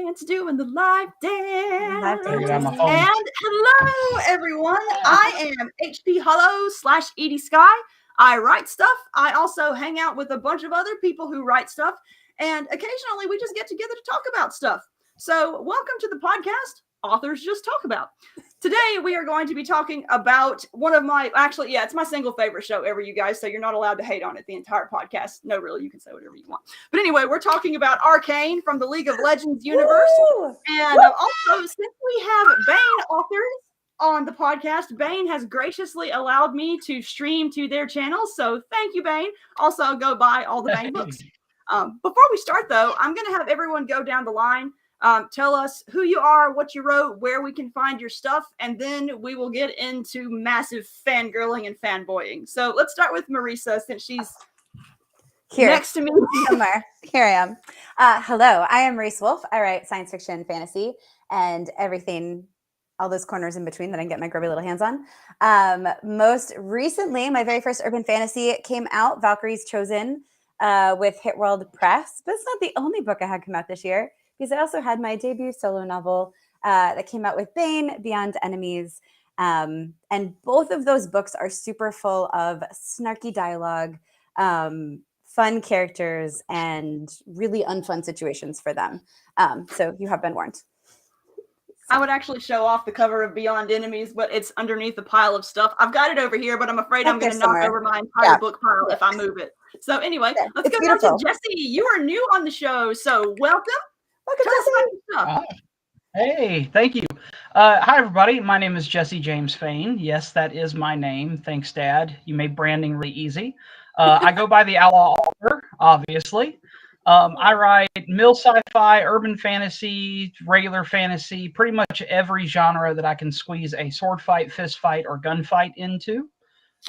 dance, doing the live dance. Live dance. And hello, everyone. I am HP Holo / Edie Skye. I write stuff. I also hang out with a bunch of other people who write stuff. And occasionally we just get together to talk about stuff. So welcome to the podcast, Authors Just Talk About. Today we are going to be talking about one of my, it's my single favorite show ever, you guys. So you're not allowed to hate on it the entire podcast. No, really, you can say whatever you want. But anyway, we're talking about Arcane from the League of Legends universe. Woo! And also, since we have Fain authors on the podcast, Fain has graciously allowed me to stream to their channel. So thank you, Fain. Also, go buy all the Fain books. Before we start, though, I'm going to have everyone go down the line. Tell us who you are, what you wrote, where we can find your stuff, and then we will get into massive fangirling and fanboying. So let's start with Marisa, since she's here next to me somewhere. Here I am. Hello, I am Marisa Wolf. I write science fiction, fantasy, and everything, all those corners in between that I can get my grubby little hands on. Most recently, my very first urban fantasy came out, Valkyrie's Chosen, with Hit World Press. But it's not the only book I had come out this year, because I also had my debut solo novel that came out with Fain, Beyond Enemies. And both of those books are super full of snarky dialogue, fun characters, and really unfun situations for them. So you have been warned. I would actually show off the cover of Beyond Enemies, but it's underneath a pile of stuff. I've got it over here, but I'm afraid I'm going to knock over my entire book pile if I move it. So anyway, let's go down to Jesse. You are new on the show, so welcome. Hey, thank you. Hi, everybody. My name is Jesse James Fain. Yes, that is my name. Thanks, Dad. You made branding really easy. I go by the Outlaw Author, obviously. I write mill sci-fi, urban fantasy, regular fantasy, pretty much every genre that I can squeeze a sword fight, fist fight, or gunfight into.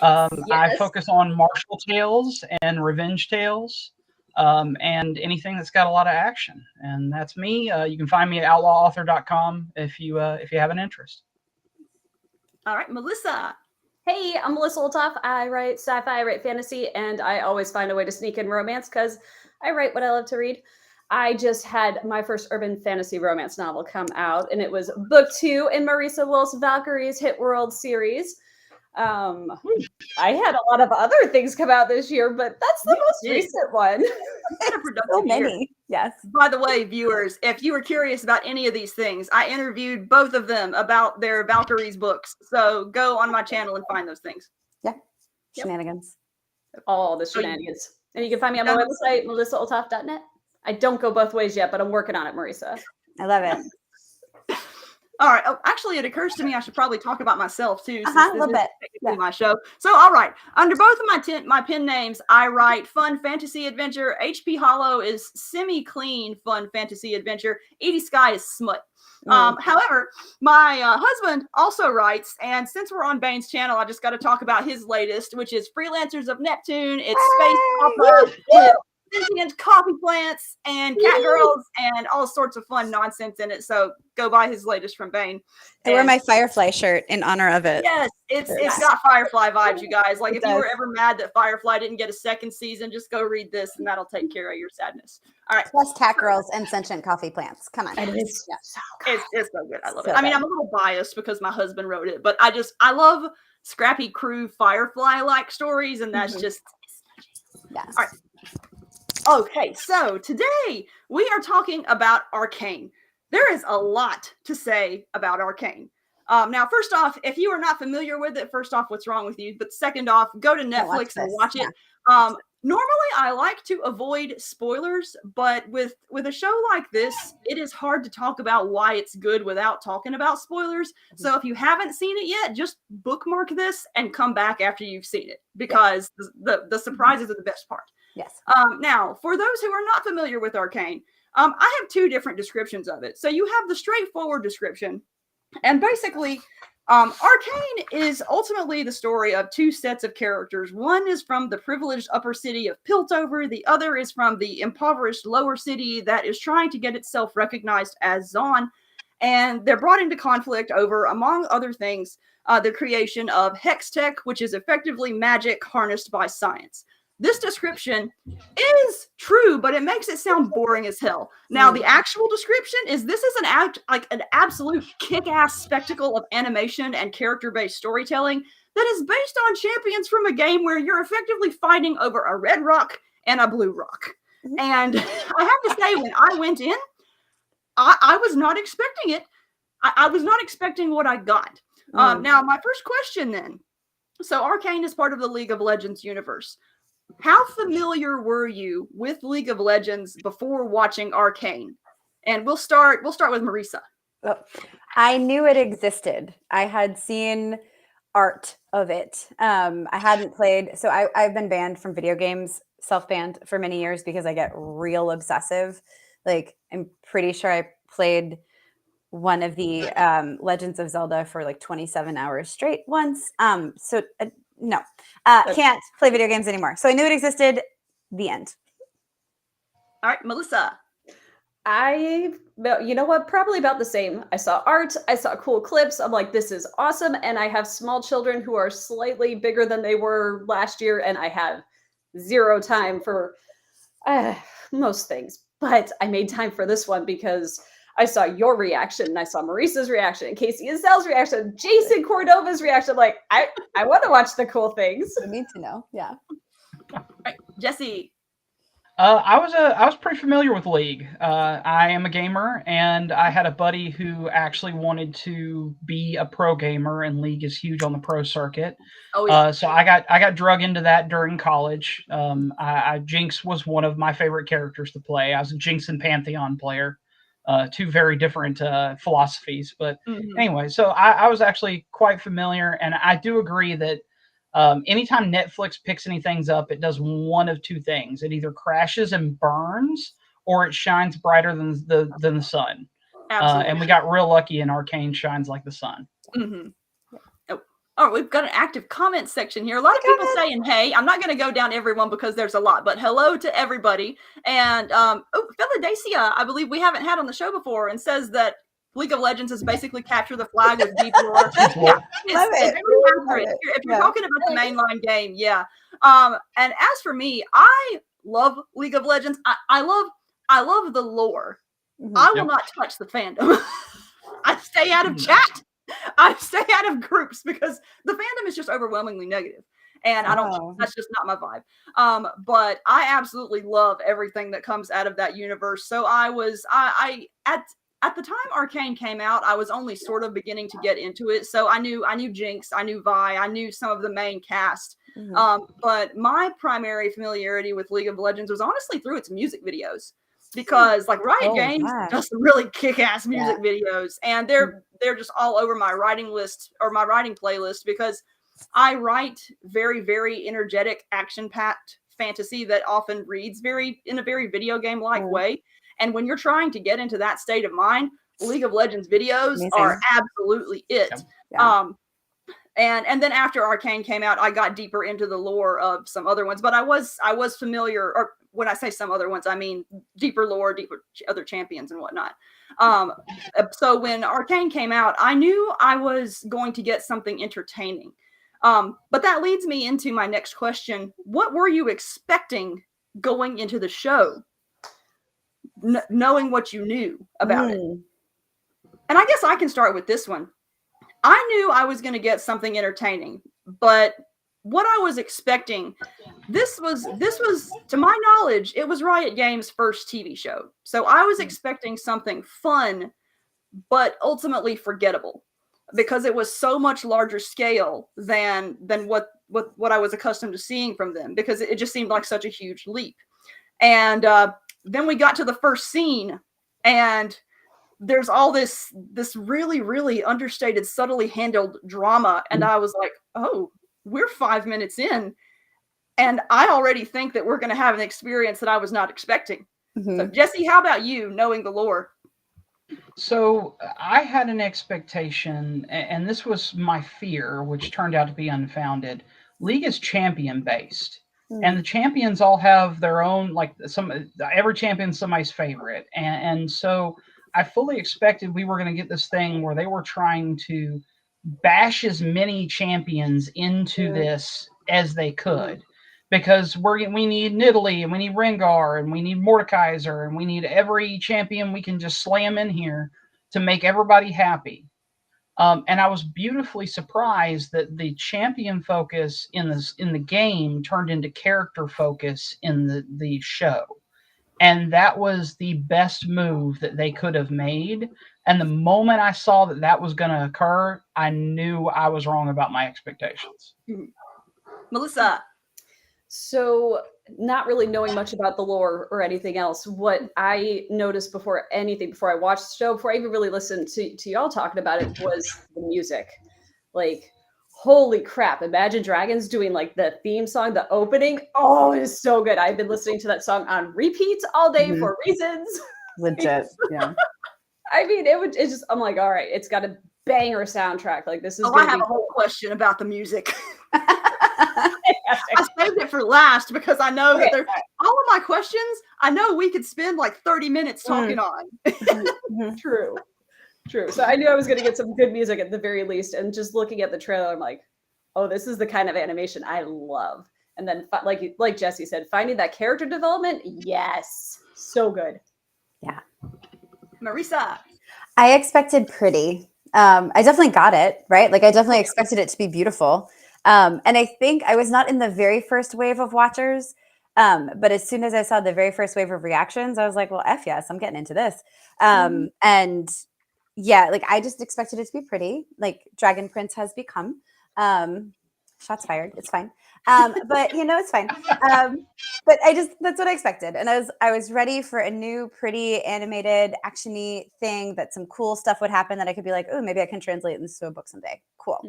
I focus on martial tales and revenge tales. And anything that's got a lot of action, and that's me. You can find me at outlawauthor.com if you have an interest. All right, Melissa. Hey, I'm Melissa Olthoff. I write sci-fi, I write fantasy, and I always find a way to sneak in romance because I write what I love to read. I just had my first urban fantasy romance novel come out, and it was book 2 in Marisa Wolf's Valkyrie's Hit World series. I had a lot of other things come out this year, but that's the most recent one. So many. Yes. By the way, viewers, if you were curious about any of these things, I interviewed both of them about their Valkyrie's books. So go on my channel and find those things. Yeah. Shenanigans. All the shenanigans. And you can find me on my website, melissaolthoff.net. I don't go both ways yet, but I'm working on it, Marisa. I love it. All right. Oh, actually, it occurs to me I should probably talk about myself too. Since a little bit. My show. So, all right. Under both of my pen names, I write fun fantasy adventure. HP Holo is semi-clean fun fantasy adventure. Edie Skye is smut. However, my husband also writes, and since we're on Fain's channel, I just got to talk about his latest, which is Freelancers of Neptune. It's space opera. Sentient coffee plants and cat girls and all sorts of fun nonsense in it. So go buy his latest from Fain. I wear my Firefly shirt in honor of it. Yes, it's got Firefly vibes, you guys. Like if you were ever mad that Firefly didn't get a second season, just go read this and that'll take care of your sadness. All right. Plus cat girls and sentient coffee plants. Come on. It's so good. I love it. I mean, I'm a little biased because my husband wrote it, but I love scrappy crew Firefly-like stories, and that's just yes. All right. Okay, so today we are talking about Arcane. There is a lot to say about Arcane. Now, first off, if you are not familiar with it, first off, what's wrong with you? But second off, go to Netflix and watch it. Normally, I like to avoid spoilers, but with a show like this, it is hard to talk about why it's good without talking about spoilers. So if you haven't seen it yet, just bookmark this and come back after you've seen it, because the surprises are the best part. Yes. Now, for those who are not familiar with Arcane, I have 2 different descriptions of it. So you have the straightforward description, and basically, Arcane is ultimately the story of 2 sets of characters. One is from the privileged upper city of Piltover. The other is from the impoverished lower city that is trying to get itself recognized as Zaun. And they're brought into conflict over, among other things, the creation of Hex Tech, which is effectively magic harnessed by science. this description is true, but it makes it sound boring as hell. Now, the actual description is this is an absolute kick-ass spectacle of animation and character-based storytelling that is based on champions from a game where you're effectively fighting over a red rock and a blue rock. And I have to say, when I went in, I was not expecting it. I was not expecting what I got. Now, my first question then. So Arcane is part of the League of Legends universe. How familiar were you with League of Legends before watching Arcane? And we'll start with Marisa. Oh, I knew it existed. I had seen art of it. I hadn't played, so I've been banned from video games, self-banned for many years because I get real obsessive. Like, I'm pretty sure I played one of the Legends of Zelda for like 27 hours straight once. No, can't play video games anymore. So I knew it existed. The end. All right, Melissa. You know what? Probably about the same. I saw art. I saw cool clips. I'm like, this is awesome. And I have small children who are slightly bigger than they were last year. And I have zero time for most things. But I made time for this one because I saw your reaction, and I saw Marisa's reaction, and Kacey Ezell's reaction, Jason Cordova's reaction. Like, I want to watch the cool things. You need to know, yeah. All right, Jesse. I was pretty familiar with League. I am a gamer, and I had a buddy who actually wanted to be a pro gamer, and League is huge on the pro circuit. Oh, yeah. So I got drug into that during college. Jinx was one of my favorite characters to play. I was a Jinx and Pantheon player. Two very different philosophies. But anyway, so I was actually quite familiar, and I do agree that anytime Netflix picks anything up, it does one of two things. It either crashes and burns, or it shines brighter than the sun. Absolutely. And we got real lucky, and Arcane shines like the sun. Mm-hmm. Oh, we've got an active comment section here. A lot of people saying, hey, I'm not going to go down everyone because there's a lot, but hello to everybody. And Philadelphia, I believe we haven't had on the show before, and says that League of Legends is basically capture the flag with deep lore. If you're talking about the mainline game, yeah. And as for me, I love League of Legends. I love the lore. I will not touch the fandom. I stay out of chat. I stay out of groups because the fandom is just overwhelmingly negative. And that's just not my vibe. But I absolutely love everything that comes out of that universe. So at the time Arcane came out, I was only sort of beginning to get into it. So I knew Jinx, I knew Vi, I knew some of the main cast. But my primary familiarity with League of Legends was honestly through its music videos. Because like Riot Games does some really kick-ass music videos, and they're just all over my writing list or my writing playlist because I write very, very energetic, action-packed fantasy that often reads in a very video game-like way. And when you're trying to get into that state of mind, League of Legends videos are absolutely it. Yeah. And then after Arcane came out, I got deeper into the lore of some other ones, but I was familiar, or when I say some other ones, I mean deeper lore, deeper other champions and whatnot. So when Arcane came out, I knew I was going to get something entertaining. But that leads me into my next question. What were you expecting going into the show, knowing what you knew about it? And I guess I can start with this one. I knew I was going to get something entertaining, but what I was expecting, this was, to my knowledge, it was Riot Games' first TV show. So I was expecting something fun, but ultimately forgettable because it was so much larger scale than what I was accustomed to seeing from them, because it just seemed like such a huge leap. And then we got to the first scene, and there's all this really, really understated, subtly handled drama. And I was like, oh, we're 5 minutes in, and I already think that we're going to have an experience that I was not expecting. So Jesse, how about you, knowing the lore? So I had an expectation, and this was my fear, which turned out to be unfounded. League is champion based. And the champions all have their own, like every champion's somebody's favorite. And so I fully expected we were going to get this thing where they were trying to bash as many champions into this as they could. because we need Nidalee and we need Rengar and we need Mordekaiser and we need every champion we can just slam in here to make everybody happy. And I was beautifully surprised that the champion focus in the game turned into character focus in the show. And that was the best move that they could have made. And the moment I saw that was going to occur, I knew I was wrong about my expectations. Melissa. So, not really knowing much about the lore or anything else, what I noticed before I watched the show, before I even really listened to y'all talking about it, was the music. Like, holy crap, Imagine Dragons doing like the theme song, the opening. Oh, it is so good. I've been listening to that song on repeat all day for reasons. Legit. Yeah. I mean, it's just, I'm like, all right, it's got a banger soundtrack. Like, this is I have a whole question about the music. I saved it for last because I know that all of my questions, I know we could spend like 30 minutes talking on. True. So I knew I was going to get some good music at the very least. And just looking at the trailer, I'm like, oh, this is the kind of animation I love. And then, like Jesse said, finding that character development, yes, so good. Yeah. Marisa. I expected pretty. I definitely got it, right? Like I definitely expected it to be beautiful. And I think I was not in the very first wave of watchers. But as soon as I saw the very first wave of reactions, I was like, well, F yes, I'm getting into this. And yeah, like I just expected it to be pretty, like Dragon Prince has become. Shots fired. It's fine. But it's fine. But that's what I expected. And I was ready for a new, pretty animated, actiony thing that some cool stuff would happen that I could be like, oh, maybe I can translate this to a book someday. Cool.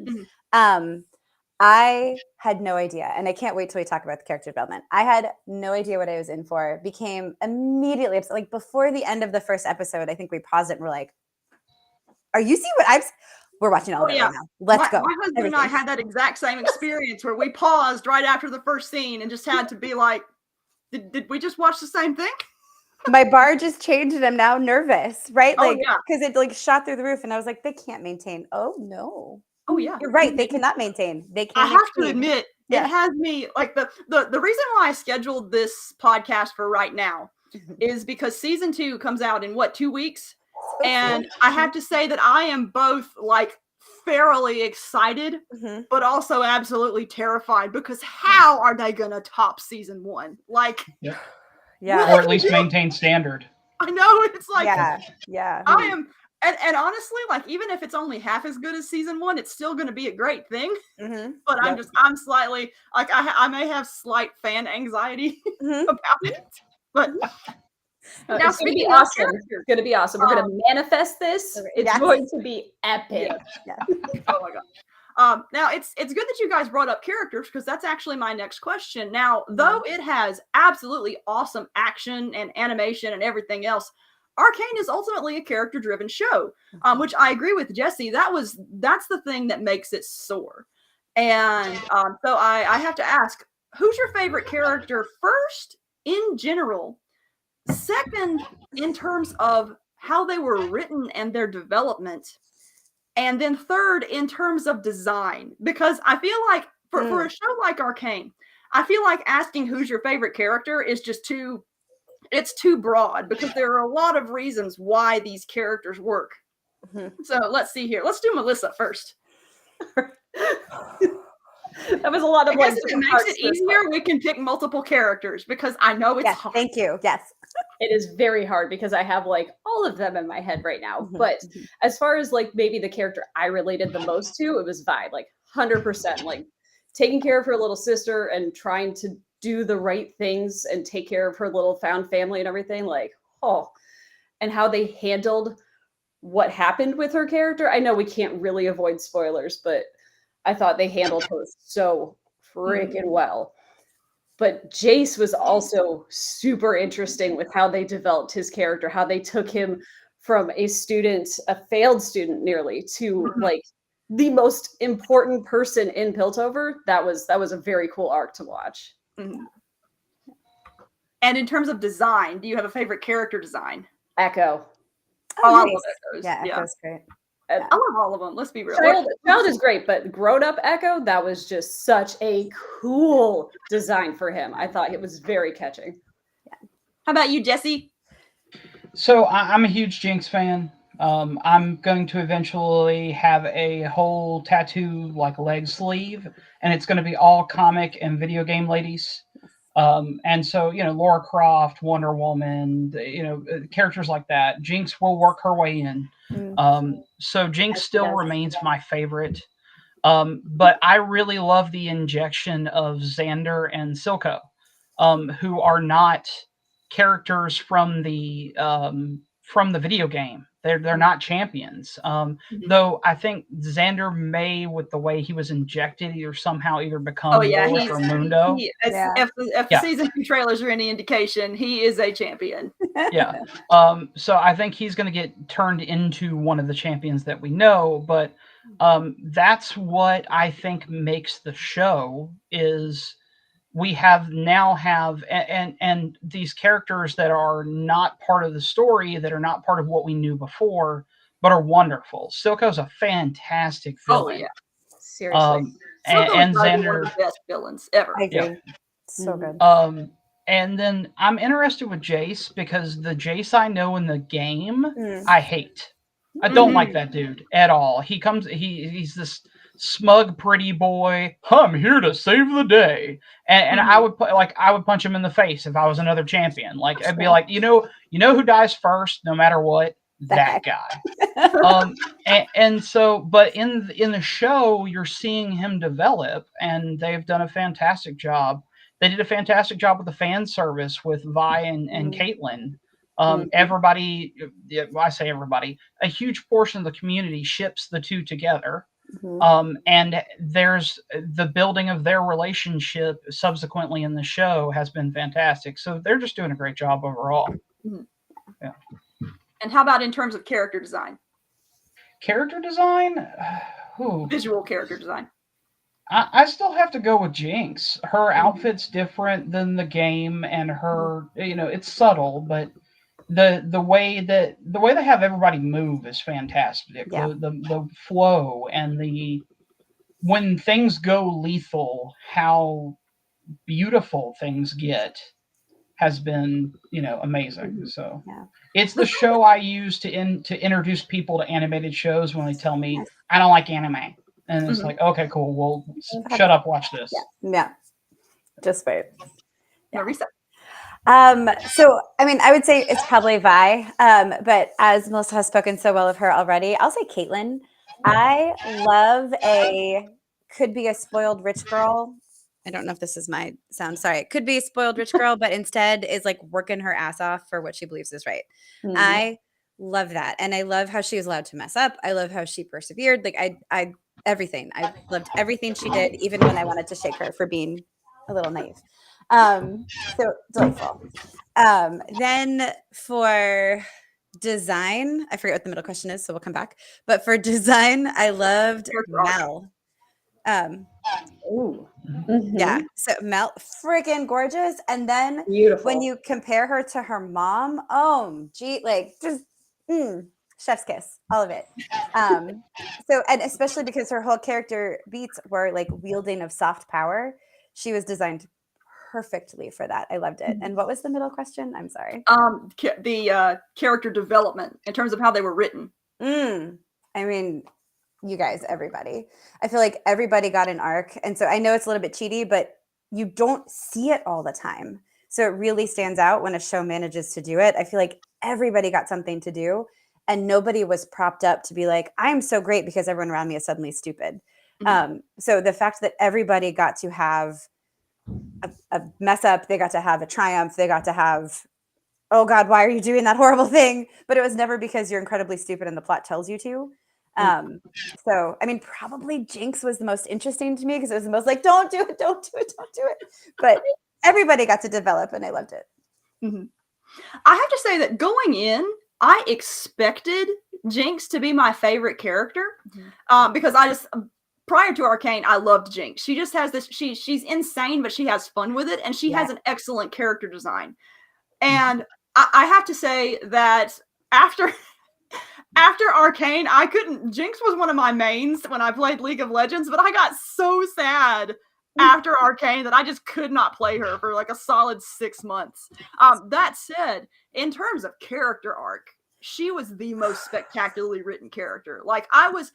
I had no idea, and I can't wait till we talk about the character development. I had no idea what I was in for. Became immediately upset. Like before the end of the first episode, I think we paused it and we're like, "Are you seeing what We're watching all of it right now. Let's go." My husband and I had that exact same experience where we paused right after the first scene and just had to be like, "Did we just watch the same thing?" My bar just changed, and I'm now nervous, right? Oh, Like yeah. because it like shot through the roof, and I was like, "They can't maintain." Oh no. Oh yeah, You're right. They cannot maintain. They can't. I have to admit, it has me like the reason why I scheduled this podcast for right now is because season 2 comes out in 2 weeks, and I have to say that I am both like fairly excited, but also absolutely terrified because how are they gonna top season 1? Like, or at least maintain standard. I know it's like, yeah. I am. And honestly, like even if it's only half as good as season 1, it's still going to be a great thing. But I'm slightly like I may have slight fan anxiety about it. But now it's going to be awesome. It's going to be awesome. We're going to manifest this. It's going to be epic. Oh my god. Now it's good that you guys brought up characters because that's actually my next question. Now, though it has absolutely awesome action and animation and everything else, Arcane is ultimately a character-driven show, which I agree with Jesse. That's the thing that makes it soar. And so I have to ask, who's your favorite character first in general? Second, in terms of how they were written and their development. And then third, in terms of design. Because I feel like for a show like Arcane, I feel like asking who's your favorite character is just too broad because there are a lot of reasons why these characters work. So let's see here. Let's do Melissa first. That was a lot of if it makes it easier, we can pick multiple characters because I know it's hard. Thank you. Yes. It is very hard because I have like all of them in my head right now. But as far as like maybe the character I related the most to, it was Vi, like 100%. Like taking care of her little sister and trying to do the right things and take care of her little found family and everything, like, and how they handled what happened with her character. I know we can't really avoid spoilers, but I thought they handled her so freaking well. But Jace was also super interesting with how they developed his character, how they took him from a failed student nearly, to like the most important person in Piltover. That was a very cool arc to watch. And in terms of design, do you have a favorite character design? Echo. I love Echoes. Yeah, Echo's great. And I love all of them. Let's be real. Child is great, but grown up Echo, that was just such a cool design for him. I thought it was very catching. How about you, Jesse? So I'm a huge Jinx fan. I'm going to eventually have a whole tattoo like leg sleeve, and it's going to be all comic and video game ladies. And so, Laura Croft, Wonder Woman, characters like that. Jinx will work her way in. So Jinx still remains my favorite. But I really love the injection of Xander and Silco, who are not characters from the video game. They're not champions. Though I think Xander may, with the way he was injected, somehow either become Lilith or Mundo. If the season 2 trailers are any indication, he is a champion. Yeah. So I think he's going to get turned into one of the champions that we know. But that's what I think makes the show is we now have and these characters that are not part of the story, that are not part of what we knew before, but are wonderful. Silco's a fantastic villain. Oh yeah, seriously. And Xander, one of the best villains ever. I agree. So good. And then I'm interested with Jace because the Jace I know in the game, I hate. I don't like that dude at all. He's this smug, pretty boy. I'm here to save the day, and I would punch him in the face if I was another champion. Like I'd be like, you know who dies first, no matter what, that guy. And so, but in the show, you're seeing him develop, and they've done a fantastic job. They did a fantastic job with the fan service with Vi and Caitlyn. Everybody, I say everybody, a huge portion of the community ships the two together. And there's the building of their relationship subsequently in the show has been fantastic. So they're just doing a great job overall. Yeah. And how about in terms of character design? Character design? Visual character design. I still have to go with Jinx. Her outfit's different than the game, and her, it's subtle, but the way they have everybody move is fantastic. Yeah. The flow and when things go lethal, how beautiful things get has been, amazing. So it's the show I use to introduce people to animated shows when they tell me I don't like anime. And it's like, okay, cool. Well, shut up, watch this. Yeah. Just wait. Marisa. So, I would say it's probably Vi. But as Melissa has spoken so well of her already, I'll say Caitlyn. I love could be a spoiled rich girl. I don't know if this is my sound. Sorry. It could be a spoiled rich girl, but instead is like working her ass off for what she believes is right. I love that. And I love how she was allowed to mess up. I love how she persevered. Like everything. I loved everything she did, even when I wanted to shake her for being a little naive. So delightful. Then for design, I forget what the middle question is, so we'll come back. But for design, I loved Mel. Yeah. So Mel, freaking gorgeous. And then when you compare her to her mom, chef's kiss, all of it. So, and especially because her whole character beats were like wielding of soft power, she was designed perfectly for that. I loved it. And what was the middle question? I'm sorry. The character development in terms of how they were written. You guys, everybody. I feel like everybody got an arc. And so I know it's a little bit cheaty, but you don't see it all the time. So it really stands out when a show manages to do it. I feel like everybody got something to do. And nobody was propped up to be like, I'm so great because everyone around me is suddenly stupid. So the fact that everybody got to have a mess up, they got to have a triumph, they got to have, oh God, why are you doing that horrible thing? But it was never because you're incredibly stupid and the plot tells you to. So, probably Jinx was the most interesting to me because it was the most like, don't do it, don't do it, don't do it. But everybody got to develop and I loved it. I have to say that going in, I expected Jinx to be my favorite character because prior to Arcane, I loved Jinx. She just has this, she's insane, but she has fun with it. And she has an excellent character design. And I have to say that after after Arcane, I couldn't. Jinx was one of my mains when I played League of Legends, but I got so sad after Arcane that I just could not play her for like a solid 6 months. That said, in terms of character arc, she was the most spectacularly written character. Like I went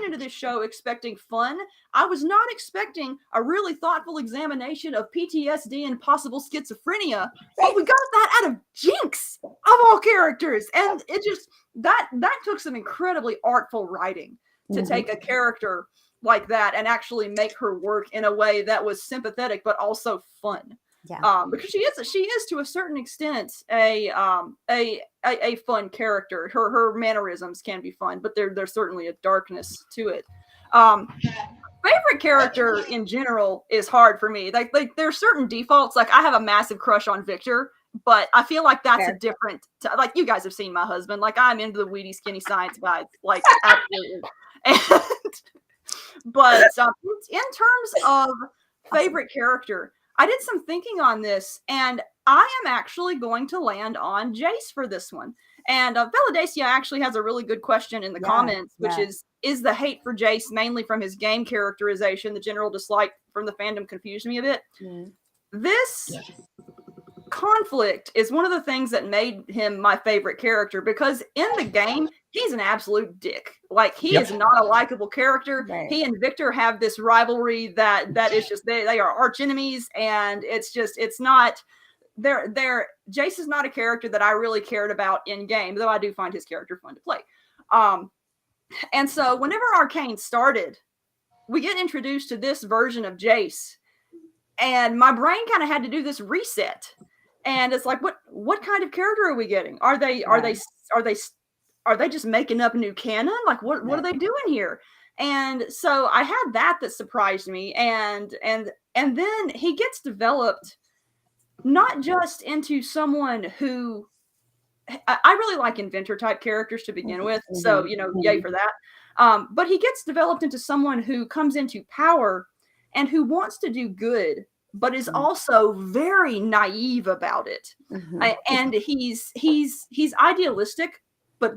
into this show expecting fun. I was not expecting a really thoughtful examination of PTSD and possible schizophrenia, but we got that out of Jinx of all characters, and it just that took some incredibly artful writing to take a character like that and actually make her work in a way that was sympathetic but also fun. Yeah. Because she is to a certain extent a fun character. Her mannerisms can be fun, but there's certainly a darkness to it. Favorite character in general is hard for me. Like there's certain defaults. Like I have a massive crush on Victor, but I feel like that's a different. Like you guys have seen my husband. Like I'm into the weedy skinny science guys. Like absolutely. But in terms of favorite character, I did some thinking on this, and I am actually going to land on Jace for this one. And Validacia actually has a really good question in the comments, which is the hate for Jace mainly from his game characterization? The general dislike from the fandom confused me a bit. This conflict is one of the things that made him my favorite character, because in the game, he's an absolute dick. Like he is not a likable character. Right. He and Victor have this rivalry that is just they are arch enemies, and it's not Jace is not a character that I really cared about in game, though I do find his character fun to play. And so whenever Arcane started, we get introduced to this version of Jace, and my brain kind of had to do this reset. And it's like, what kind of character are we getting? Are they just making up new canon? Like what are they doing here? And so I had that surprised me, and then he gets developed not just into someone who I really like inventor type characters to begin with, so yay for that. But he gets developed into someone who comes into power and who wants to do good, but is also very naive about it. And he's idealistic, but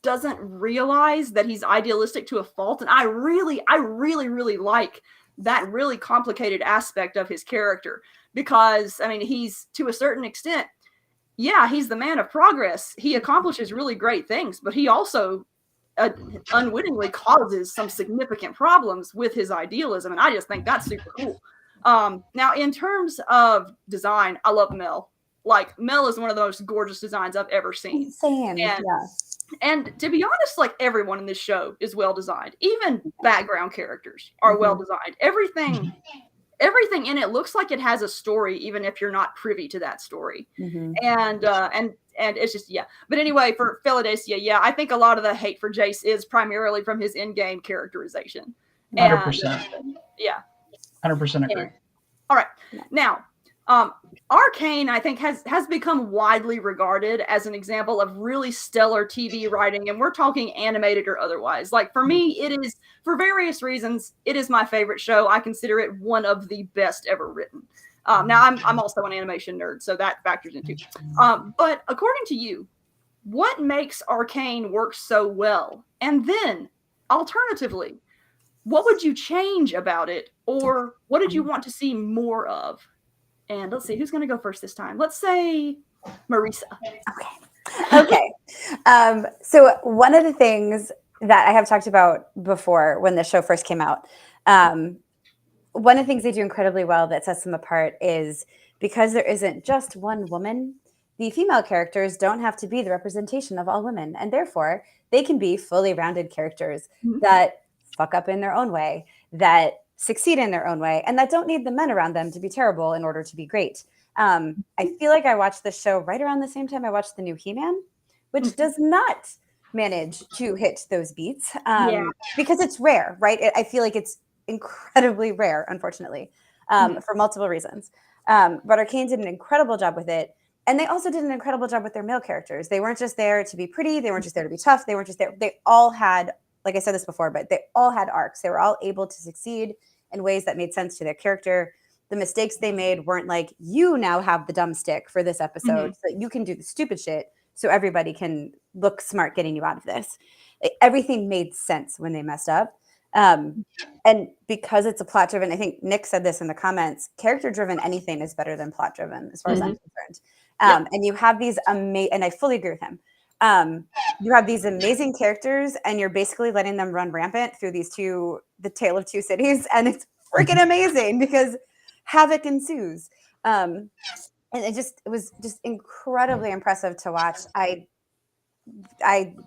doesn't realize that he's idealistic to a fault. And I really like that really complicated aspect of his character, because I mean, he's to a certain extent, he's the man of progress. He accomplishes really great things, but he also unwittingly causes some significant problems with his idealism. And I just think that's super cool. Now, in terms of design, I love Mel. Like, Mel is one of the most gorgeous designs I've ever seen. Same. And to be honest, like, everyone in this show is well designed. Even background characters are well designed. Everything in it looks like it has a story, even if you're not privy to that story. And it's just, But anyway, for Validacia, I think a lot of the hate for Jace is primarily from his in-game characterization. 100%. 100% agree. All right. Now, Arcane, I think, has become widely regarded as an example of really stellar TV writing, and we're talking animated or otherwise. Like, for me, it is, for various reasons, it is my favorite show. I consider it one of the best ever written. Now, I'm also an animation nerd, so that factors into. But according to you, what makes Arcane work so well? And then, alternatively, what would you change about it, or what did you want to see more of? And let's see, who's going to go first this time? Let's say Marisa. Okay. So one of the things that I have talked about before when the show first came out, one of the things they do incredibly well that sets them apart is because there isn't just one woman, the female characters don't have to be the representation of all women. And therefore, they can be fully rounded characters that fuck up in their own way, that succeed in their own way, and that don't need the men around them to be terrible in order to be great. I feel like I watched the show right around the same time I watched the new He-Man, which does not manage to hit those beats because it's rare, right? I feel like it's incredibly rare, unfortunately, for multiple reasons. But Arcane did an incredible job with it. And they also did an incredible job with their male characters. They weren't just there to be pretty. They weren't just there to be tough. They weren't just there. They all had, like I said this before, but they all had arcs. They were all able to succeed in ways that made sense to their character. The mistakes they made weren't like, you now have the dumb stick for this episode so that you can do the stupid shit. so everybody can look smart getting you out of this. Everything made sense when they messed up. And because it's a plot driven, I think Nick said this in the comments, character driven anything is better than plot driven as far as I'm concerned. And you have these amazing, and I fully agree with him. You have these amazing characters and you're basically letting them run rampant through the tale of two cities. And it's freaking amazing because havoc ensues. And it was just incredibly impressive to watch. I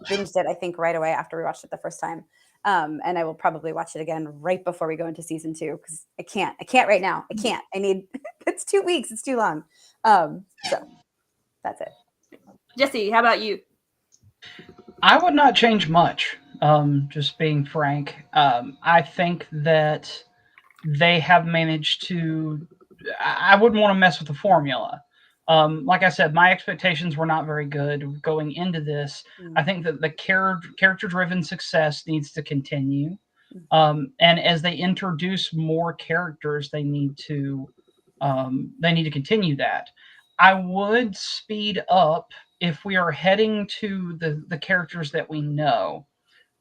binged it, I think, right away after we watched it the first time. And I will probably watch it again right before we go into season 2 because I can't right now. I need, it's 2 weeks. It's too long. So that's it. Jesse, how about you? I would not change much. Just being frank, I think that they have managed to. I wouldn't want to mess with the formula. Like I said, my expectations were not very good going into this. I think that the character-driven success needs to continue. And as they introduce more characters, they need to continue that. I would speed up if we are heading to the characters that we know.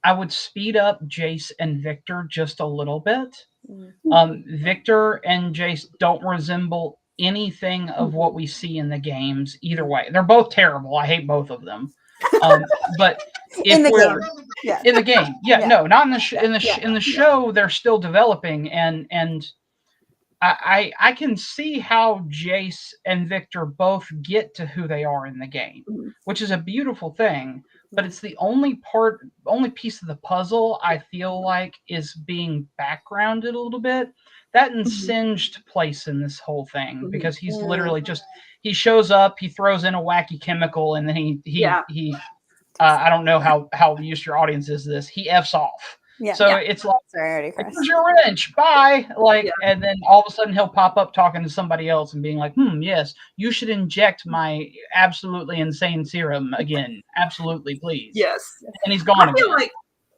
I would speed up Jace and Victor just a little bit. Victor and Jace don't resemble anything of what we see in the games either way. They're both terrible. I hate both of them. But if in the game, no, not in the show. They're still developing, and I can see how Jace and Victor both get to who they are in the game, which is a beautiful thing. But it's the only piece of the puzzle I feel like is being backgrounded a little bit. That insinged place in this whole thing because he's literally he shows up, he throws in a wacky chemical, and then he I don't know how used your audience is to this. He F's off. Yeah. So it's like, here's your wrench, bye. And then all of a sudden he'll pop up talking to somebody else and being like, yes, you should inject my absolutely insane serum again. Absolutely, please. Yes. And he's gone again.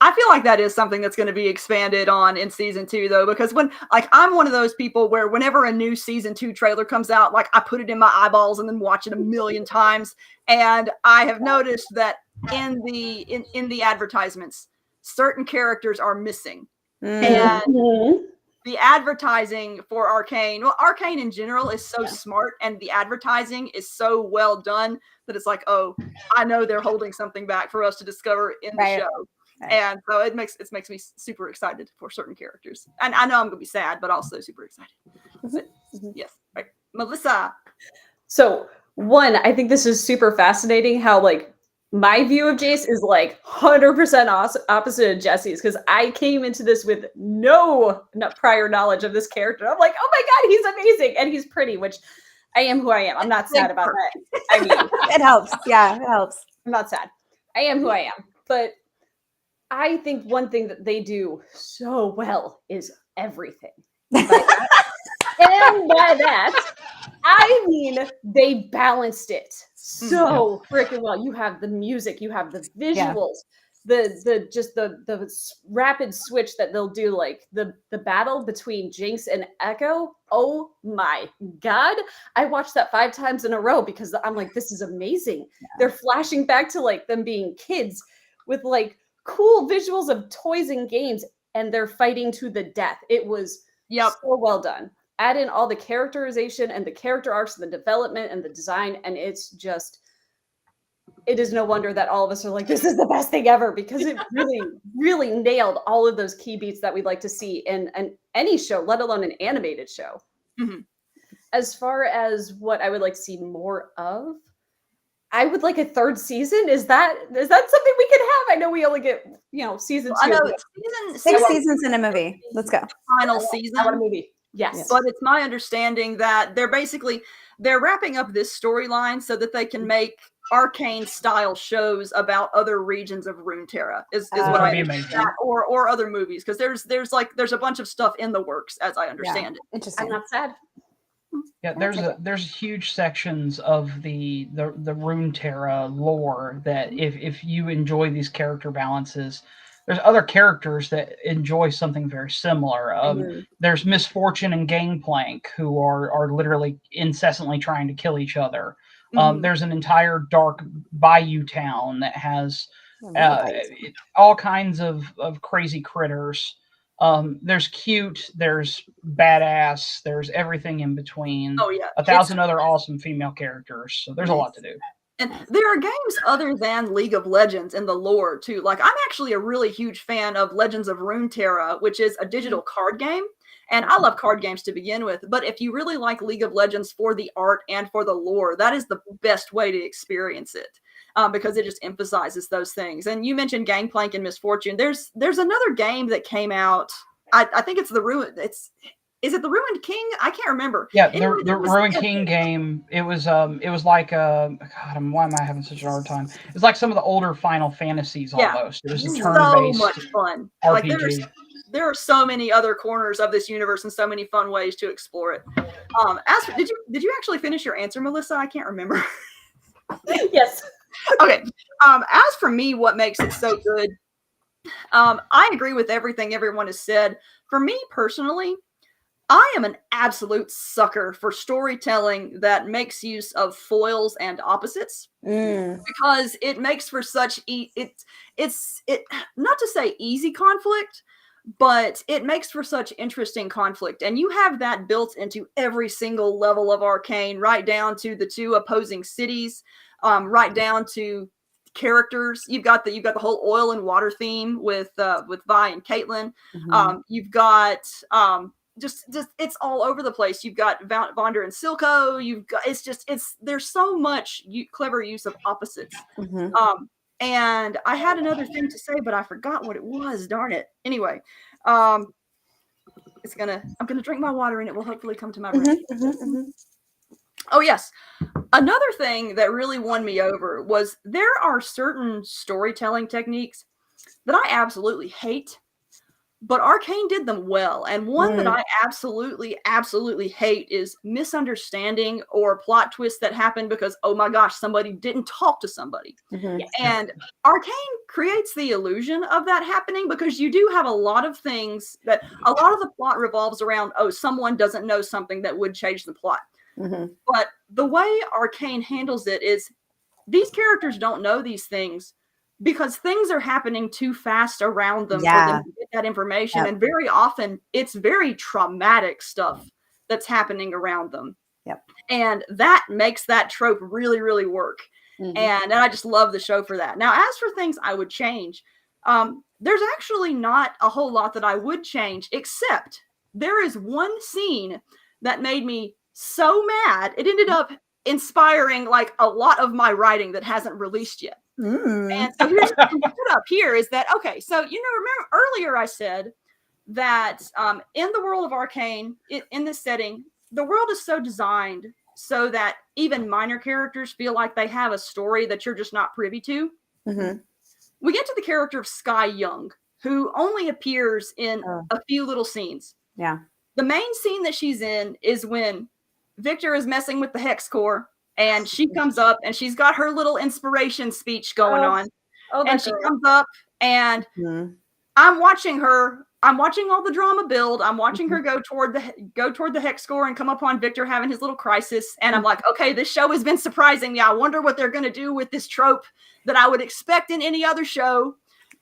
I feel like that is something that's going to be expanded on in season 2, though, because I'm one of those people where whenever a new season 2 trailer comes out, I put it in my eyeballs and then watch it a million times. And I have noticed that in the advertisements, certain characters are missing. And the advertising for Arcane, Arcane in general is so smart, and the advertising is so well done that it's like, oh, I know they're holding something back for us to discover in the show. Right. And so it makes me super excited for certain characters. And I know I'm going to be sad, but also super excited. Yes. Right. Melissa. So, one, I think this is super fascinating how, my view of Jace is 100% opposite of Jesse's, because I came into this with no prior knowledge of this character. I'm like, oh my God, he's amazing. And he's pretty, which I am who I am. I'm not sad about that. I mean, it helps. Yeah, it helps. I'm not sad. I am who I am. But I think one thing that they do so well is everything. And by that, I mean, they balanced it so freaking well. You have the music, you have the visuals, the rapid switch that they'll do, the battle between Jinx and Echo. Oh my God. I watched that 5 times in a row because I'm like, this is amazing. Yeah. They're flashing back to them being kids with cool visuals of toys and games, and they're fighting to the death. It was so well done. Add in all the characterization and the character arcs and the development and the design, and it is no wonder that all of us are like, this is the best thing ever, because it really, really nailed all of those key beats that we'd like to see in any show, let alone an animated show. As far as what I would like to see more of, I would like a 3rd season. Is that something we can have? I know we only get, season 2. I know, 6 seasons in a movie. Let's go. Final season. I want a movie. Yes. But it's my understanding that they're wrapping up this storyline so that they can make Arcane style shows about other regions of Runeterra is what I mean. Or other movies, because there's a bunch of stuff in the works as I understand it. Interesting. I'm not sad. Yeah, there's huge sections of the Runeterra lore that if you enjoy these character balances, there's other characters that enjoy something very similar. There's Misfortune and Gangplank, who are literally incessantly trying to kill each other. There's an entire dark bayou town that has Right. all kinds of crazy critters. There's cute, there's badass, there's everything in between. Oh yeah, 1,000 other awesome female characters. So there's a lot to do. And there are games other than League of Legends in the lore too. Like I'm actually a really huge fan of Legends of Runeterra, which is a digital card game. And I love card games to begin with. But if you really like League of Legends for the art and for the lore, that is the best way to experience it. Because it just emphasizes those things. And you mentioned Gangplank and Misfortune. There's another game that came out. I think it's is it the Ruined King? I can't remember. Yeah, Anyway, the Ruined King game. It was like God, why am I having such a hard time? It's like some of the older Final Fantasies almost. It was a turn-based so much fun. RPG. Like there are so many other corners of this universe and so many fun ways to explore it. Did you actually finish your answer, Melissa? I can't remember. Yes. Okay. As for me, what makes it so good? I agree with everything everyone has said. For me personally, I am an absolute sucker for storytelling that makes use of foils and opposites because it makes for such it's not to say easy conflict, but it makes for such interesting conflict. And you have that built into every single level of Arcane, right down to the two opposing cities, right down to characters. You've got the whole oil and water theme with Vi and Caitlin. You've got just it's all over the place. You've got Vonder and Silco. You've got there's so much clever use of opposites. And I had another thing to say, but I forgot what it was. Darn it. Anyway, I'm gonna drink my water and it will hopefully come to my brain. Oh yes. Another thing that really won me over was there are certain storytelling techniques that I absolutely hate, but Arcane did them well. And one that I absolutely hate is misunderstanding or plot twists that happen because, oh my gosh, somebody didn't talk to somebody. And Arcane creates the illusion of that happening because you do have a lot of things that a lot of the plot revolves around, oh, someone doesn't know something that would change the plot. But the way Arcane handles it is these characters don't know these things because things are happening too fast around them for them to get that information. And very often it's very traumatic stuff that's happening around them. And that makes that trope really, really work. And I just love the show for that. Now, as for things I would change, there's actually not a whole lot that I would change, except there is one scene that made me so mad. It ended up inspiring like a lot of my writing that hasn't released yet. And so here's what I put up here is that, okay, so, remember earlier I said that in the world of Arcane, in this setting, the world is so designed so that even minor characters feel like they have a story that you're just not privy to. We get to the character of Skye Young, who only appears in a few little scenes. The main scene that she's in is when Victor is messing with the Hex Core, and she comes up, and she's got her little inspiration speech going on. And she comes up, and I'm watching her. I'm watching all the drama build. I'm watching her go toward the Hex Core and come upon Victor having his little crisis. And I'm like, okay, this show has been surprising me. I wonder what they're going to do with this trope that I would expect in any other show.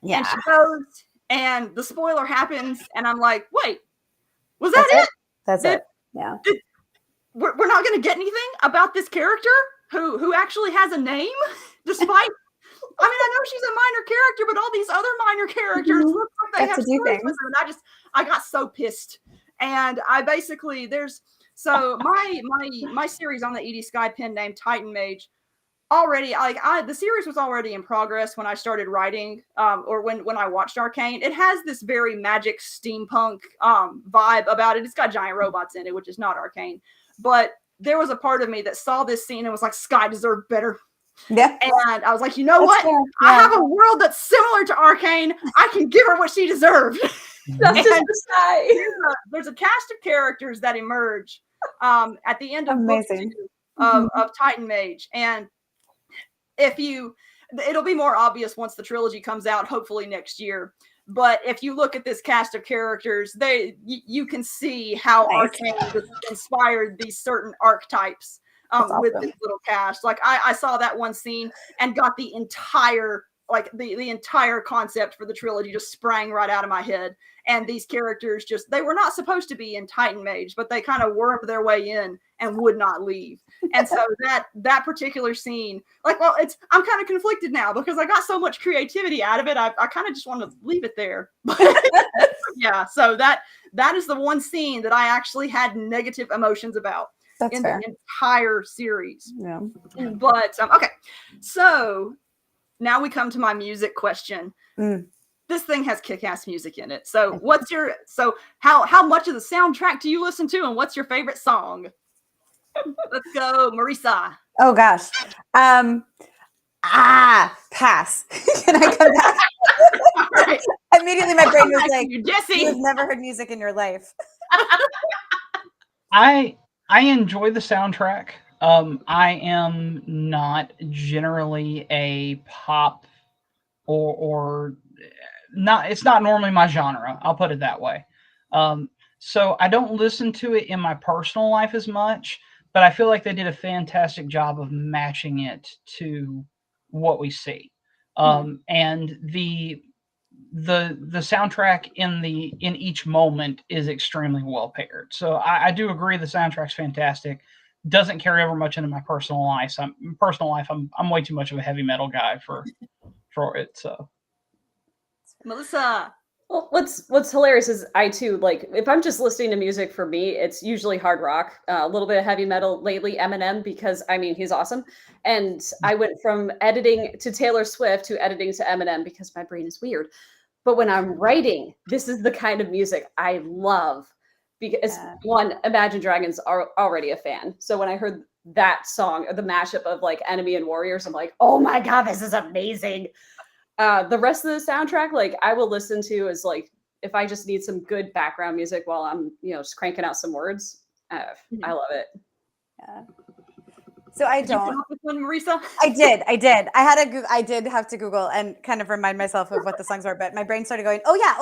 And she goes, and the spoiler happens, and I'm like, wait, was that it? That's it. Yeah. We're not going to get anything about this character who actually has a name, despite. I mean, I know she's a minor character, but all these other minor characters look like they have stories with her. And I got so pissed. And I basically so my series on the Edie Skye pen name Titan Mage already the series was already in progress when I started writing or when I watched Arcane. It has this very magic steampunk vibe about it. It's got giant robots in it, which is not Arcane. But there was a part of me that saw this scene and was like, Skye deserved better. And I was like, you know what? I have a world that's similar to Arcane. I can give her what she deserved. There's a cast of characters that emerge at the end of book 2 of Titan Mage. And it'll be more obvious once the trilogy comes out, hopefully next year. But if you look at this cast of characters, you can see how Arcane inspired these certain archetypes. with awesome. this little cast. Like I saw that one scene and got the entire the entire concept for the trilogy just sprang right out of my head. And these characters just, they were not supposed to be in Titan Mage, but they kind of wormed their way in and would not leave. And so that particular scene, like, well, I'm kind of conflicted now because I got so much creativity out of it. I kind of just want to leave it there. Yeah. So that is the one scene that I actually had negative emotions about. That's in fair. the entire series. Yeah. But okay. So now we come to my music question. This thing has kick-ass music in it. So how much of the soundtrack do you listen to, and what's your favorite song? Let's go, Marisa. Oh gosh. Pass. Can I come back? Right. Immediately my brain was like, Jesse. you've never heard music in your life. I enjoy the soundtrack. I am not generally a pop or not. It's not normally my genre. I'll put it that way. So I don't listen to it in my personal life as much, but I feel like they did a fantastic job of matching it to what we see. And the soundtrack in each moment is extremely well paired. So I do agree the soundtrack's fantastic. Doesn't carry over much into my personal life. I'm way too much of a heavy metal guy for it. So Melissa. Well, what's hilarious is I too, like, if I'm just listening to music, for me, it's usually hard rock, a little bit of heavy metal, lately Eminem, because I mean, he's awesome. And I went from editing to Taylor Swift to editing to Eminem because my brain is weird. But when I'm writing, this is the kind of music I love, because one, Imagine Dragons are already a fan. So when I heard that song, or the mashup of like Enemy and Warriors, I'm like, oh my God, this is amazing. The rest of the soundtrack, like, I will listen to is like, if I just need some good background music while I'm, just cranking out some words. I love it. Yeah. So I don't. Did you come up with one, Marisa? I did. I did have to Google and kind of remind myself of what the songs were, but my brain started going, oh yeah.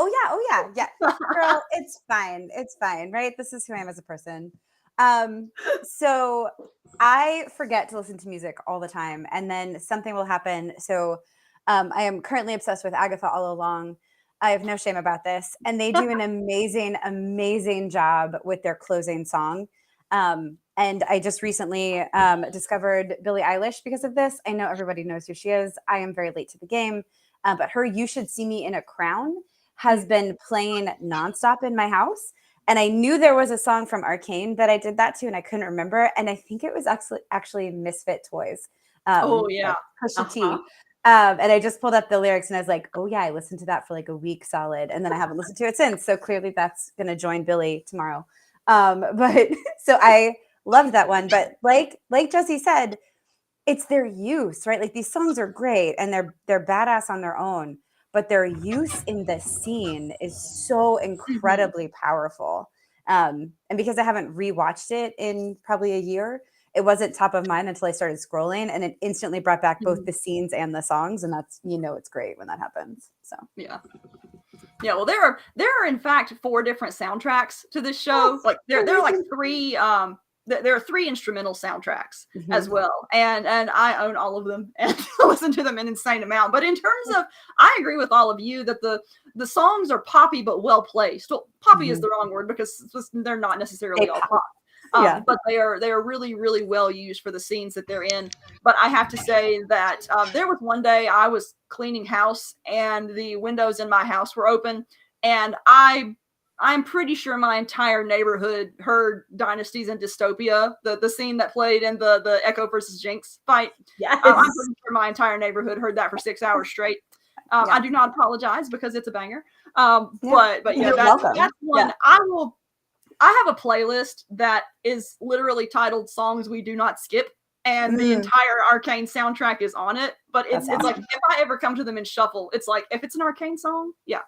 Girl, it's fine. It's fine, right? This is who I am as a person. So I forget to listen to music all the time, and then something will happen. So I am currently obsessed with Agatha All Along. I have no shame about this. And they do an amazing, amazing job with their closing song. And I just recently discovered Billie Eilish because of this. I know everybody knows who she is. I am very late to the game. But her You Should See Me in a Crown has been playing nonstop in my house. And I knew there was a song from Arcane that I did that to, and I couldn't remember. And I think it was actually Misfit Toys. Oh, yeah. Pusha T. And I just pulled up the lyrics and I was like, oh yeah, I listened to that for like a week solid. And then I haven't listened to it since. So clearly that's going to join Billy tomorrow. But so I loved that one. But like Jesse said, it's their use, right? Like, these songs are great and they're badass on their own, but their use in the scene is so incredibly powerful. And because I haven't rewatched it in probably a year, it wasn't top of mind until I started scrolling, and it instantly brought back both the scenes and the songs. And that's, it's great when that happens. So yeah. Well, there are in fact 4 different soundtracks to this show. Like there are like 3. There are 3 instrumental soundtracks as well, and I own all of them and listen to them an insane amount. But in terms of, I agree with all of you that the songs are poppy but well placed. Well, poppy is the wrong word because they're not necessarily all pop. But they are really, really well used for the scenes that they're in. But I have to say that there was one day I was cleaning house and the windows in my house were open, and I'm pretty sure my entire neighborhood heard Dynasties and Dystopia, the scene that played in the Echo versus Jinx fight. Yes. I'm pretty sure my entire neighborhood heard that for 6 hours straight. I do not apologize because it's a banger. But yeah, that's one. Yeah. I have a playlist that is literally titled Songs We Do Not Skip, and the entire Arcane soundtrack is on it. But it's like, if I ever come to them in shuffle, it's like, if it's an Arcane song, yeah.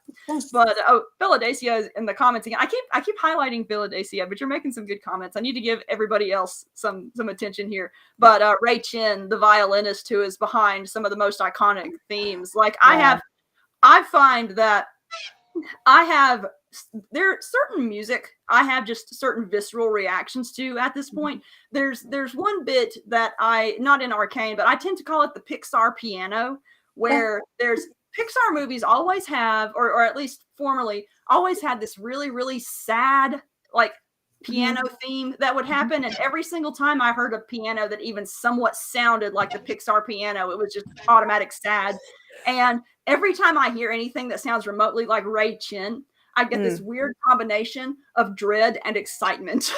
But Philadelphia is in the comments again. I keep highlighting Philadelphia, but you're making some good comments. I need to give everybody else some attention here. But Ray Chin, the violinist who is behind some of the most iconic themes, like I find that I have there certain music I have just certain visceral reactions to at this point. There's one bit that not in Arcane, but I tend to call it the Pixar piano, where there's Pixar movies always have, or at least formerly, always had this really, really sad, like, piano theme that would happen. And every single time I heard a piano that even somewhat sounded like the Pixar piano, it was just automatic sad. And every time I hear anything that sounds remotely like Ray Chin, I get this weird combination of dread and excitement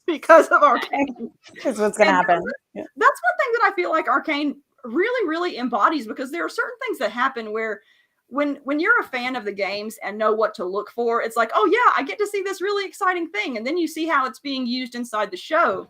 because of Arcane. That's what's going to happen. That's one thing that I feel like Arcane really, really embodies, because there are certain things that happen where when you're a fan of the games and know what to look for, it's like, oh yeah, I get to see this really exciting thing. And then you see how it's being used inside the show.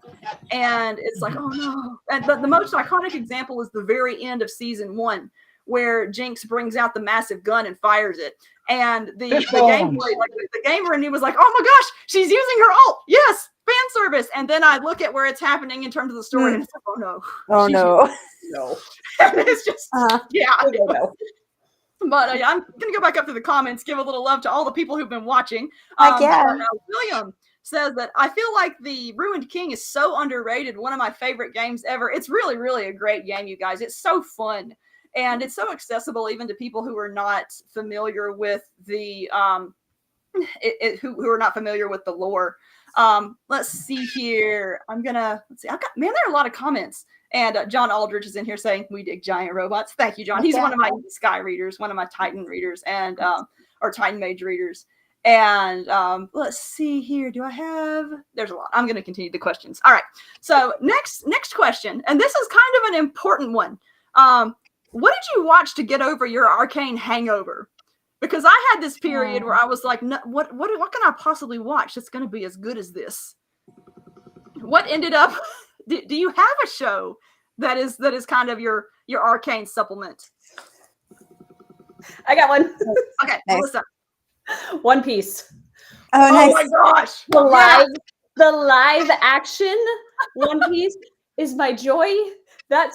And it's like, oh no. And the most iconic example is the very end of season 1, where Jinx brings out the massive gun and fires it. And the gameplay, like the gamer in me was like, oh my gosh, she's using her ult. Yes, fan service. And then I look at where it's happening in terms of the story, and it's like, oh no. Oh no. No. It's just, yeah. But I'm going to go back up to the comments, give a little love to all the people who've been watching. William says that I feel like the Ruined King is so underrated. One of my favorite games ever. It's really, really a great game, you guys. It's so fun. And it's so accessible even to people who are not familiar with the who are not familiar with the lore. Let's see here. Let's see. There are a lot of comments. And John Aldridge is in here saying, we dig giant robots. Thank you, John. He's one of my Skye readers, one of my Titan readers, and or Titan Mage readers. And let's see here. There's a lot. I'm going to continue the questions. All right. So next question. And this is kind of an important one. What did you watch to get over your Arcane hangover? Because I had this period where I was like, no, what can I possibly watch that's going to be as good as this? What ended up... Do you have a show that is kind of your Arcane supplement? I got one. Okay, Melissa. One Piece. Oh, nice. My gosh. The live action One Piece is my joy. That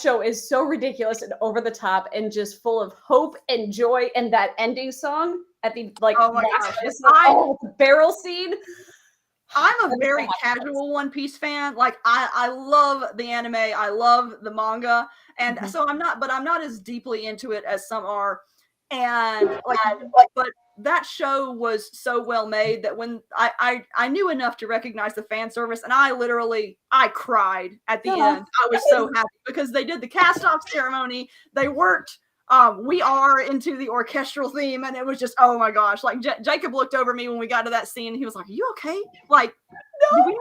show is so ridiculous and over the top and just full of hope and joy. And that ending song at the the barrel scene. I'm a very casual One Piece fan. Like I love the anime, I love the manga, and so I'm not as deeply into it as some are. And but that show was so well made that when I knew enough to recognize the fan service, and I cried at the end. I was so happy because they did the cast off ceremony. They worked We Are into the orchestral theme, and it was just, oh my gosh. Like Jacob looked over me when we got to that scene, and he was like, are you okay? Like, no.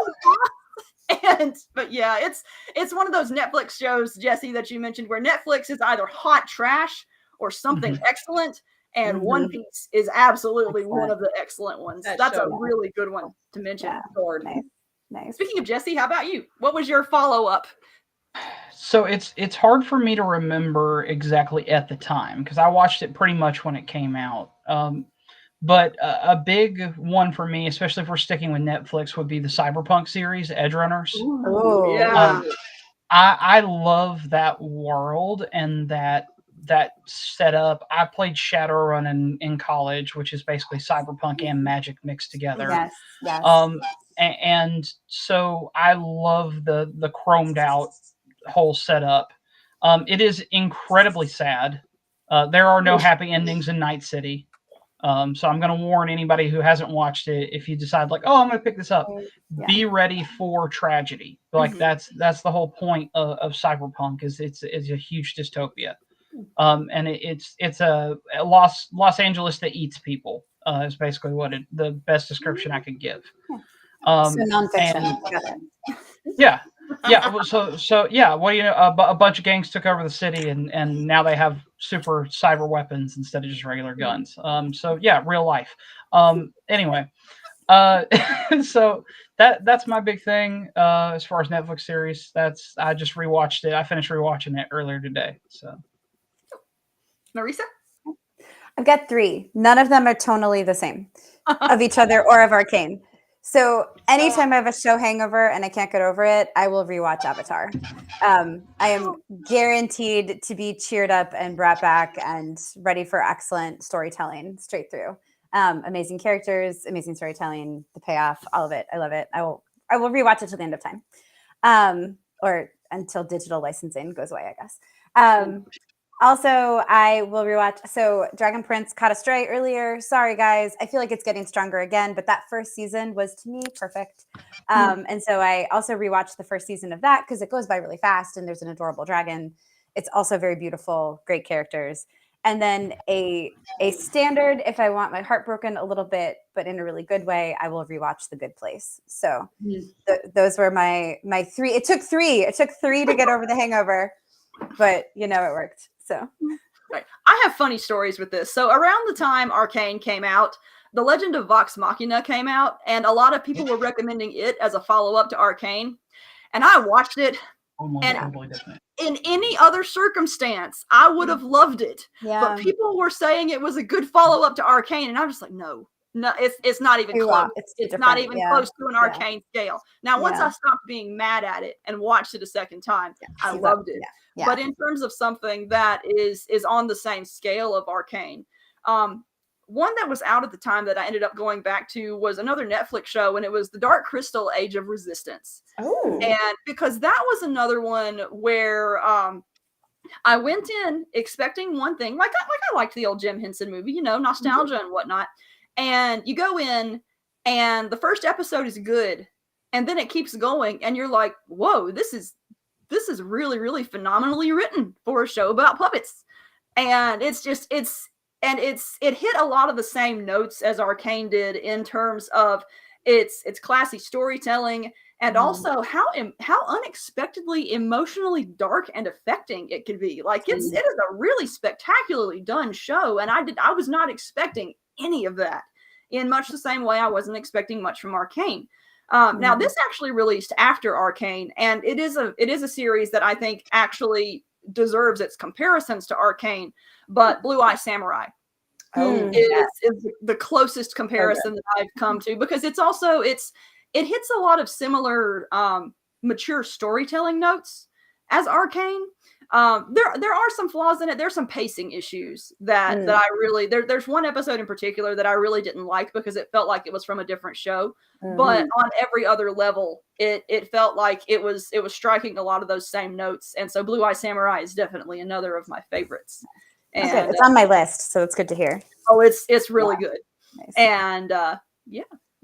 But yeah, it's one of those Netflix shows, Jesse, that you mentioned, where Netflix is either hot trash or something excellent, and One Piece is absolutely one of the excellent ones. That's a really good one to mention. Yeah. Nice. Speaking of Jesse, how about you? What was your follow-up? So it's hard for me to remember exactly at the time because I watched it pretty much when it came out. But a big one for me, especially if we're sticking with Netflix, would be the Cyberpunk series, Edge Runners. Oh, yeah. I love that world and that setup. I played Shadowrun in college, which is basically Cyberpunk and Magic mixed together. Yes. And so I love the chromed out whole setup. It is incredibly sad. There are no happy endings in Night City. So I'm going to warn anybody who hasn't watched it, if you decide like, oh, I'm going to pick this up, be ready for tragedy. Like that's the whole point of Cyberpunk is it's a huge dystopia. And it's a Los Angeles that eats people, is basically the best description I could give. So nonfiction. Yeah. So yeah. Well, a bunch of gangs took over the city, and now they have super cyber weapons instead of just regular guns. So yeah, real life. Anyway, so that's my big thing as far as Netflix series. I just rewatched it. I finished rewatching it earlier today. So, Marisa, I've got 3. None of them are tonally the same of each other or of Arcane. So anytime I have a show hangover and I can't get over it, I will rewatch Avatar. I am guaranteed to be cheered up and brought back and ready for excellent storytelling straight through. Amazing characters, amazing storytelling, the payoff, all of it. I love it. I will rewatch it till the end of time, or until digital licensing goes away, I guess. Also, I will rewatch. So, Dragon Prince caught a stray earlier. Sorry, guys. I feel like it's getting stronger again, but that first season was to me perfect. And so I also rewatched the first season of that because it goes by really fast, and there's an adorable dragon. It's also very beautiful, great characters. And then a standard, if I want my heart broken a little bit, but in a really good way, I will rewatch The Good Place. So those were my three. It took three to get over The Hangover, but it worked. So right. I have funny stories with this. So around the time Arcane came out, The Legend of Vox Machina came out, and a lot of people were recommending it as a follow-up to Arcane. And I watched it. And totally different. In any other circumstance, I would have loved it. yeah, But people were saying it was a good follow-up to Arcane, and I'm just like, no, it's not even close. It's not even close to an Arcane scale. Now, once I stopped being mad at it and watched it a second time, I loved it. Yeah. But in terms of something that is on the same scale of Arcane, one that was out at the time that I ended up going back to was another Netflix show, and it was The Dark Crystal: Age of Resistance. Oh. And because that was another one where I went in expecting one thing, like I liked the old Jim Henson movie, nostalgia and whatnot. And you go in, and the first episode is good, and then it keeps going, and you're like, whoa, this is really, really phenomenally written for a show about puppets. And it hit a lot of the same notes as Arcane did in terms of its classy storytelling, and also how unexpectedly emotionally dark and affecting it could be. Like it is a really spectacularly done show, and I was not expecting any of that, in much the same way I wasn't expecting much from Arcane. Now this actually released after Arcane, and it is a series that I think actually deserves its comparisons to Arcane, but Blue Eye Samurai is the closest comparison that I've come to, because it hits a lot of similar mature storytelling notes as Arcane. There are some flaws in it. There's some pacing issues that I really there's one episode in particular that I really didn't like because it felt like it was from a different show. But on every other level, it felt like it was striking a lot of those same notes. And so Blue Eye Samurai is definitely another of my favorites. And it's on my list, so it's good to hear. Oh, it's really good. Nice. And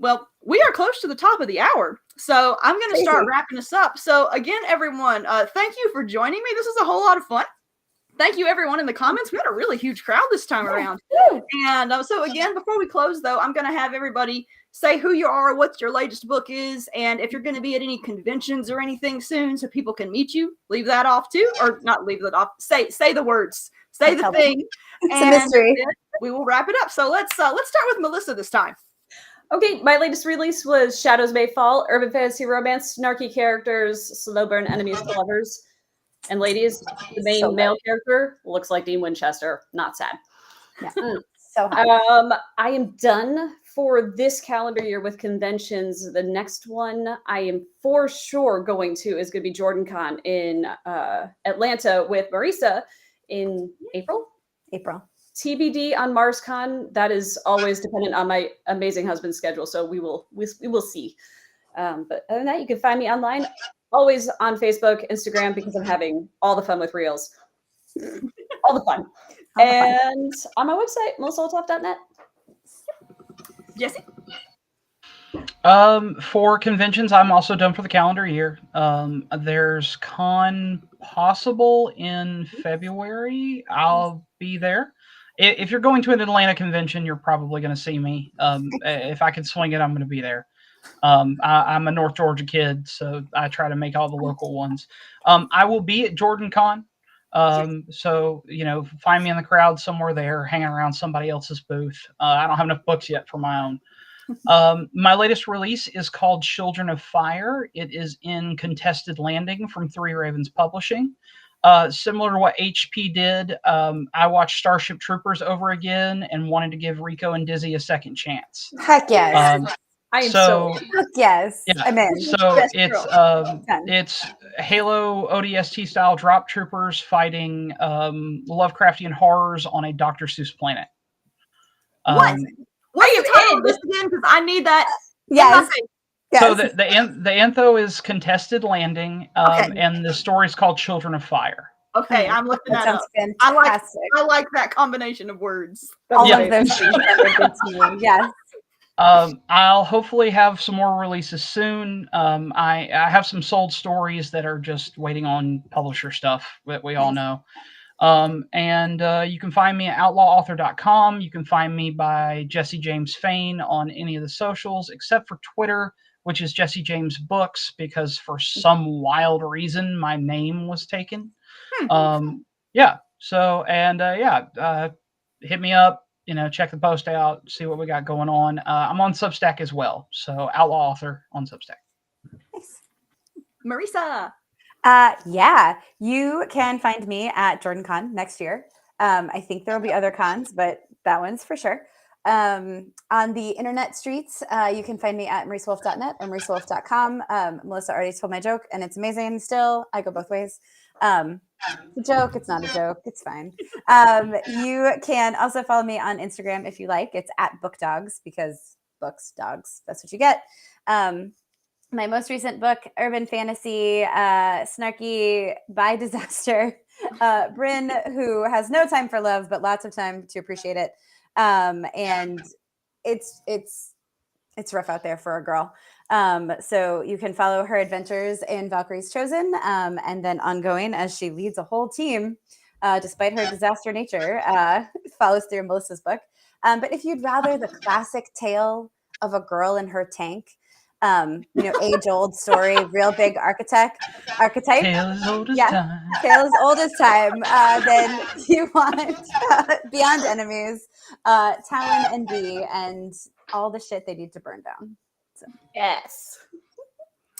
well, we are close to the top of the hour, so I'm going to start wrapping us up. So again, everyone, thank you for joining me. This is a whole lot of fun. Thank you, everyone in the comments. We had a really huge crowd this time around. And so again, before we close, though, I'm going to have everybody say who you are, what your latest book is, and if you're going to be at any conventions or anything soon so people can meet you. Leave that off too, or not leave that off. Say the words. Say the thing. It's a mystery. We will wrap it up. So let's start with Melissa this time. Okay, my latest release was Shadows May Fall, urban fantasy romance, snarky characters, slow burn enemies to lovers. And ladies, the main male character looks like Dean Winchester. Not sad. Yeah. So happy. I am done for this calendar year with conventions. The next one I am for sure going to is going to be Jordan Con in Atlanta with Marisa in April. TBD on MarsCon. That is always dependent on my amazing husband's schedule, so we will see. But other than that, you can find me online, always on Facebook, Instagram, because I'm having all the fun with Reels. All the fun. And on my website, melissaolthoff.net. Jesse? For conventions, I'm also done for the calendar year. There's con possible in February. I'll be there. If you're going to an Atlanta convention, you're probably going to see me. If I can swing it, I'm going to be there. I'm a North Georgia kid, so I try to make all the local ones. I will be at Jordan Con. So, find me in the crowd somewhere there, hanging around somebody else's booth. I don't have enough books yet for my own. My latest release is called Children of Fire. It is in Contested Landing from Three Ravens Publishing. Similar to what HP did, I watched Starship Troopers over again and wanted to give Rico and Dizzy a second chance. Heck yes. I am so Heck yes. Yeah. I'm in. So it's Halo ODST style drop troopers fighting Lovecraftian horrors on a Dr. Seuss planet. What? title of this again? Because I need that. Yes. Yes. So the antho is Contested Landing, Okay. and the story is called Children of Fire. Okay, I'm looking that sounds up. fantastic. I like that combination of words. All of those things are good to me. Yes. I'll hopefully have some more releases soon. I have some sold stories that are just waiting on publisher stuff that we all know. And you can find me at outlawauthor.com. You can find me by Jesse James Fain on any of the socials, except for Twitter, which is Jesse James Books, because for some wild reason my name was taken. Yeah. So, and hit me up, check the post out, see what we got going on. I'm on Substack as well. So Outlaw Author on Substack. Nice. Marisa. Yeah, you can find me at JordanCon next year. I think there will be other cons, but that one's for sure. On the internet streets, you can find me at marisawolf.net or marisawolf.com. Melissa already told my joke, and it's amazing still. I go both ways. It's a joke. It's not a joke. It's fine. You can also follow me on Instagram if you like. It's at bookdogs, because books, dogs, that's what you get. My most recent book, urban fantasy, snarky by disaster. Bryn, who has no time for love, but lots of time to appreciate it. And it's rough out there for a girl. So you can follow her adventures in Valkyrie's Chosen, and then ongoing as she leads a whole team, despite her disaster nature, follows through Melissa's book. But if you'd rather the classic tale of a girl in her tank, age-old story, real big archetype. Tale as old as time. Tale as old as time. Then you want Beyond Enemies, Talon and Bee, and all the shit they need to burn down. So. Yes.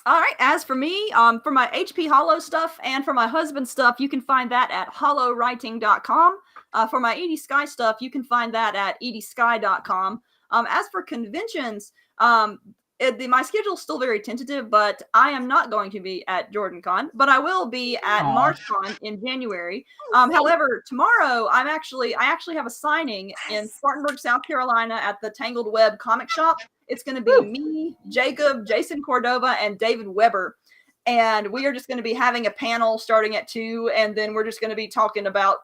All right. As for me, for my HP Holo stuff and for my husband's stuff, you can find that at holowriting.com. For my Edie Skye stuff, you can find that at edieskye.com. As for conventions, my schedule's still very tentative, but I am not going to be at JordanCon, but I will be at MarsCon in January. However, tomorrow I actually have a signing in Spartanburg, South Carolina at the Tangled Web comic shop. It's going to be me, Jacob, Jason Cordova, and David Weber. And we are just going to be having a panel starting at 2, and then we're just going to be talking about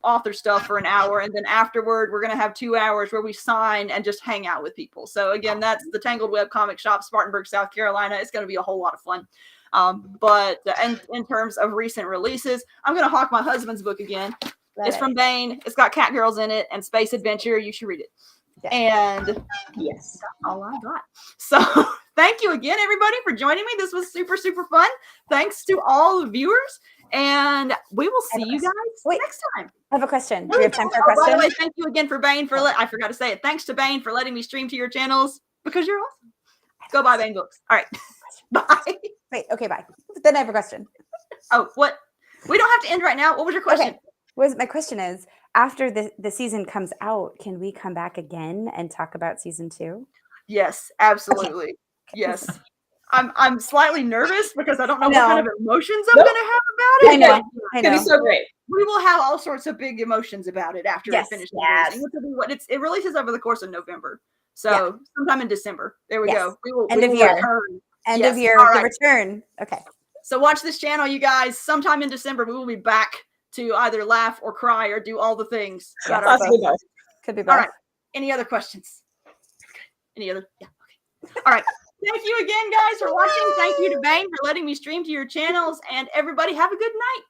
author stuff for an hour, and then afterward we're going to have 2 hours where we sign and just hang out with people. So again, that's the Tangled Web comic shop, Spartanburg, South Carolina. It's going to be a whole lot of fun. But in terms of recent releases, I'm going to hawk my husband's book again. It's from Fain. It's got cat girls in it and space adventure. You should read it. Yeah. And yes, that's all I got. So thank you again, everybody, for joining me. This was super, super fun. Thanks to all the viewers. And we will see you guys next time. I have a question. Do we have time for a question? By the way, thank you again for Fain for I forgot to say it. Thanks to Fain for letting me stream to your channels, because you're awesome. Go buy Fain books. All right. Bye. Wait, okay, bye. Then I have a question. Oh, what? We don't have to end right now. What was your question? Okay. My question is, after the season comes out, can we come back again and talk about season 2? Yes, absolutely. Okay. Yes. I'm slightly nervous because I don't know what kind of emotions I'm going to have about it. I know. It's going to be so great. We will have all sorts of big emotions about it after it finishes. Yes. It releases over the course of November. So sometime in December. There we go. We will End of year. Return. End of year. All right. The return. Okay. So watch this channel, you guys. Sometime in December, we will be back to either laugh or cry or do all the things. Yes, could be both. All right. Any other questions? Any other? Yeah. Okay. All right. Thank you again, guys, for watching. Thank you to Fain for letting me stream to your channels. And everybody, have a good night.